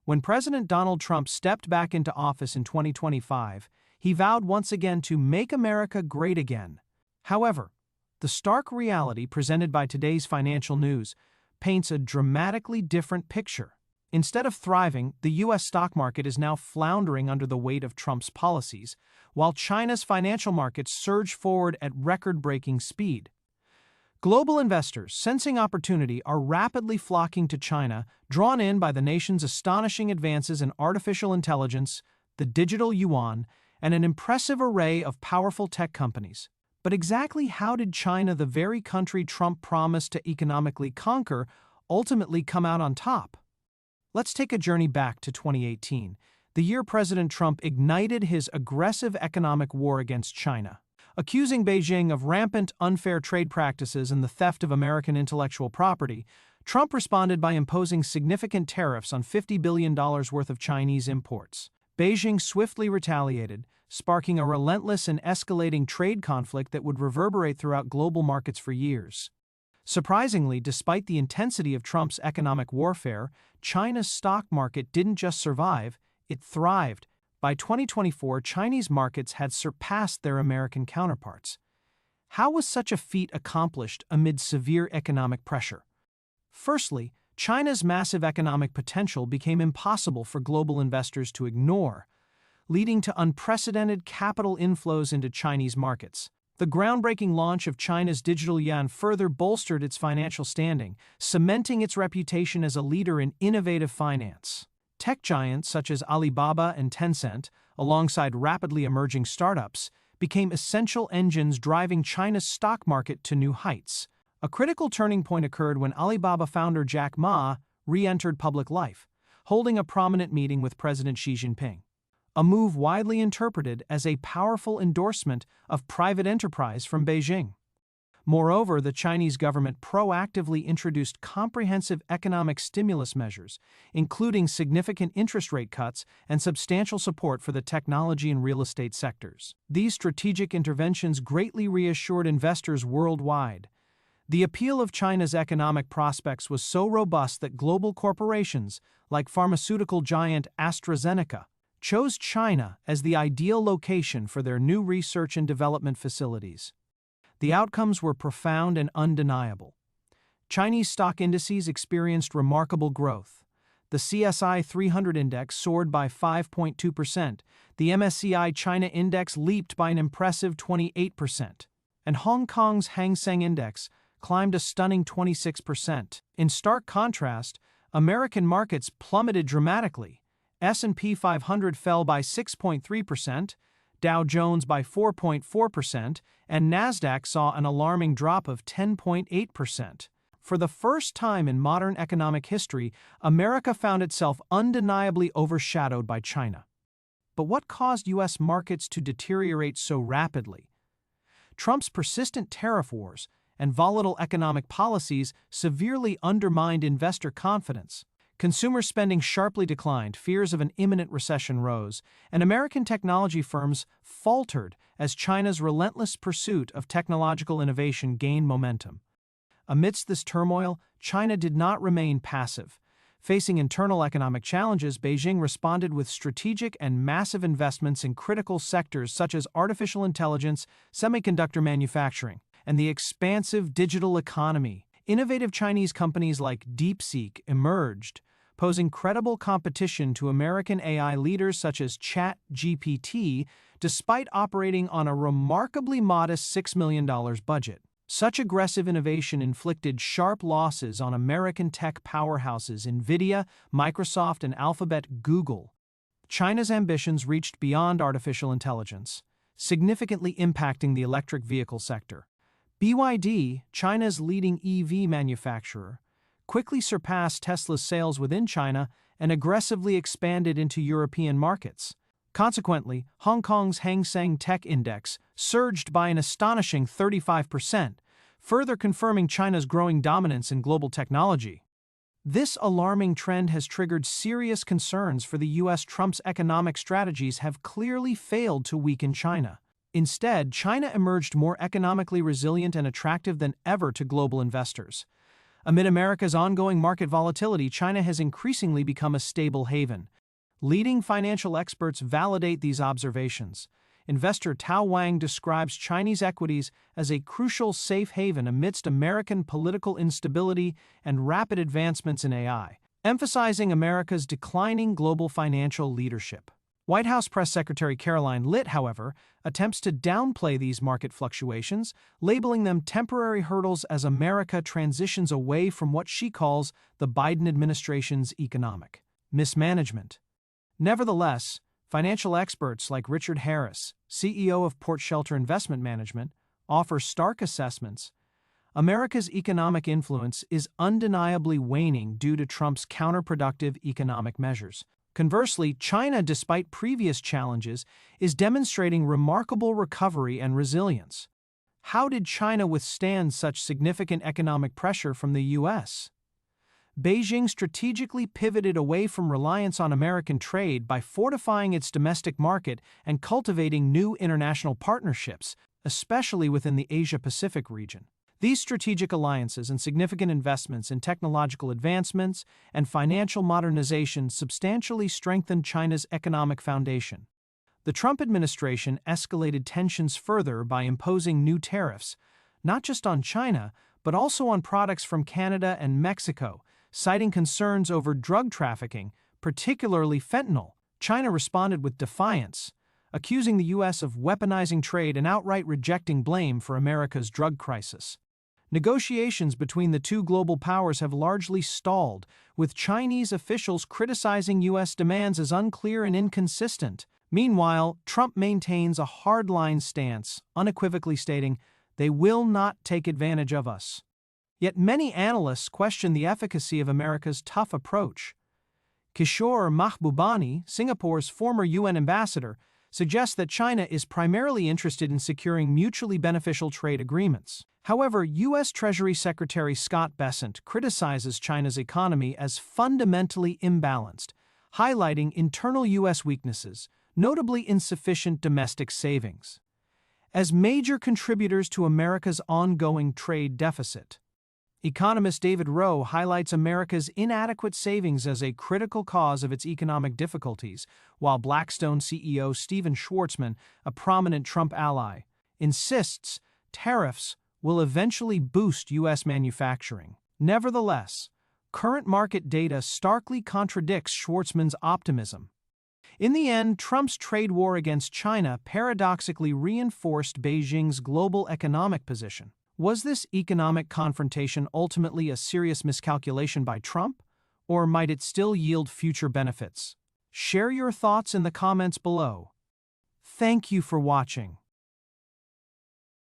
When President Donald Trump stepped back into office in 2025, he vowed once again to make America great again. However, the stark reality presented by today's financial news paints a dramatically different picture. Instead of thriving, the U.S. stock market is now floundering under the weight of Trump's policies, while China's financial markets surge forward at record-breaking speed. Global investors, sensing opportunity, are rapidly flocking to China, drawn in by the nation's astonishing advances in artificial intelligence, the digital yuan, and an impressive array of powerful tech companies. But exactly how did China, the very country Trump promised to economically conquer, ultimately come out on top? Let's take a journey back to 2018, the year President Trump ignited his aggressive economic war against China. Accusing Beijing of rampant, unfair trade practices and the theft of American intellectual property, Trump responded by imposing significant tariffs on $50 billion worth of Chinese imports. Beijing swiftly retaliated, sparking a relentless and escalating trade conflict that would reverberate throughout global markets for years. Surprisingly, despite the intensity of Trump's economic warfare, China's stock market didn't just survive, it thrived. By 2024, Chinese markets had surpassed their American counterparts. How was such a feat accomplished amid severe economic pressure? Firstly, China's massive economic potential became impossible for global investors to ignore, leading to unprecedented capital inflows into Chinese markets. The groundbreaking launch of China's Digital Yuan further bolstered its financial standing, cementing its reputation as a leader in innovative finance. Tech giants such as Alibaba and Tencent, alongside rapidly emerging startups, became essential engines driving China's stock market to new heights. A critical turning point occurred when Alibaba founder Jack Ma re-entered public life, holding a prominent meeting with President Xi Jinping. A move widely interpreted as a powerful endorsement of private enterprise from Beijing. Moreover, the Chinese government proactively introduced comprehensive economic stimulus measures, including significant interest rate cuts and substantial support for the technology and real estate sectors. These strategic interventions greatly reassured investors worldwide. The appeal of China's economic prospects was so robust that global corporations, like pharmaceutical giant AstraZeneca, chose China as the ideal location for their new research and development facilities. The outcomes were profound and undeniable. Chinese stock indices experienced remarkable growth. The CSI 300 index soared by 5.2%, the MSCI China index leaped by an impressive 28%, and Hong Kong's Hang Seng index climbed a stunning 26%. In stark contrast, American markets plummeted dramatically. S&P 500 fell by 6.3%, Dow Jones by 4.4%, and Nasdaq saw an alarming drop of 10.8%. For the first time in modern economic history, America found itself undeniably overshadowed by China. But what caused U.S. markets to deteriorate so rapidly? Trump's persistent tariff wars and volatile economic policies severely undermined investor confidence. Consumer spending sharply declined, fears of an imminent recession rose, and American technology firms faltered as China's relentless pursuit of technological innovation gained momentum. Amidst this turmoil, China did not remain passive. Facing internal economic challenges, Beijing responded with strategic and massive investments in critical sectors such as artificial intelligence, semiconductor manufacturing, and the expansive digital economy. Innovative Chinese companies like DeepSeek emerged, posing credible competition to American AI leaders such as ChatGPT, despite operating on a remarkably modest $6 million budget. Such aggressive innovation inflicted sharp losses on American tech powerhouses NVIDIA, Microsoft, and Alphabet Google. China's ambitions reached beyond artificial intelligence, significantly impacting the electric vehicle sector. BYD, China's leading EV manufacturer, quickly surpassed Tesla's sales within China and aggressively expanded into European markets. Consequently, Hong Kong's Hang Seng Tech Index surged by an astonishing 35%, further confirming China's growing dominance in global technology. This alarming trend has triggered serious concerns for the U.S. Trump's economic strategies have clearly failed to weaken China. Instead, China emerged more economically resilient and attractive than ever to global investors. Amid America's ongoing market volatility, China has increasingly become a stable haven. Leading financial experts validate these observations. Investor Taowang describes Chinese equities as a crucial safe haven amidst American political instability and rapid advancements in AI, emphasizing America's declining global financial leadership. White House Press Secretary Caroline Litt, however, attempts to downplay these market fluctuations, labeling them temporary hurdles as America transitions away from what she calls the Biden administration's economic mismanagement. Nevertheless, financial experts like Richard Harris, CEO of Portshelter Investment Management, offer stark assessments. America's economic influence is undeniably waning due to Trump's counterproductive economic measures. Conversely, China, despite previous challenges, is demonstrating remarkable recovery and resilience. How did China withstand such significant economic pressure from the U.S.? Beijing strategically pivoted away from reliance on American trade by fortifying its domestic market and cultivating new international partnerships, especially within the Asia-Pacific region. These strategic alliances and significant investments in technological advancements and financial modernization substantially strengthened China's economic foundation. The Trump administration escalated tensions further by imposing new tariffs, not just on China, but also on products from Canada and Mexico, citing concerns over drug trafficking, particularly fentanyl. China responded with defiance, accusing the U.S. of weaponizing trade and outright rejecting blame for America's drug crisis. Negotiations between the two global powers have largely stalled, with Chinese officials criticizing U.S. demands as unclear and inconsistent. Meanwhile, Trump maintains a hardline stance, unequivocally stating, "They will not take advantage of us." Yet many analysts question the efficacy of America's tough approach. Keshor Mahbubani, Singapore's former UN ambassador, suggests that China is primarily interested in securing mutually beneficial trade agreements. However, U.S. Treasury Secretary Scott Besant criticizes China's economy as fundamentally imbalanced, highlighting internal U.S. weaknesses, notably insufficient domestic savings, as major contributors to America's ongoing trade deficit. Economist David Roe highlights America's inadequate savings as a critical cause of its economic difficulties, while Blackstone CEO Steven Schwartzman, a prominent Trump ally, insists tariffs will eventually boost U.S. manufacturing. Nevertheless, current market data starkly contradicts Schwartzman's optimism. In the end, Trump's trade war against China paradoxically reinforced Beijing's global economic position. Was this economic confrontation ultimately a serious miscalculation by Trump, or might it still yield future benefits? Share your thoughts in the comments below. Thank you for watching.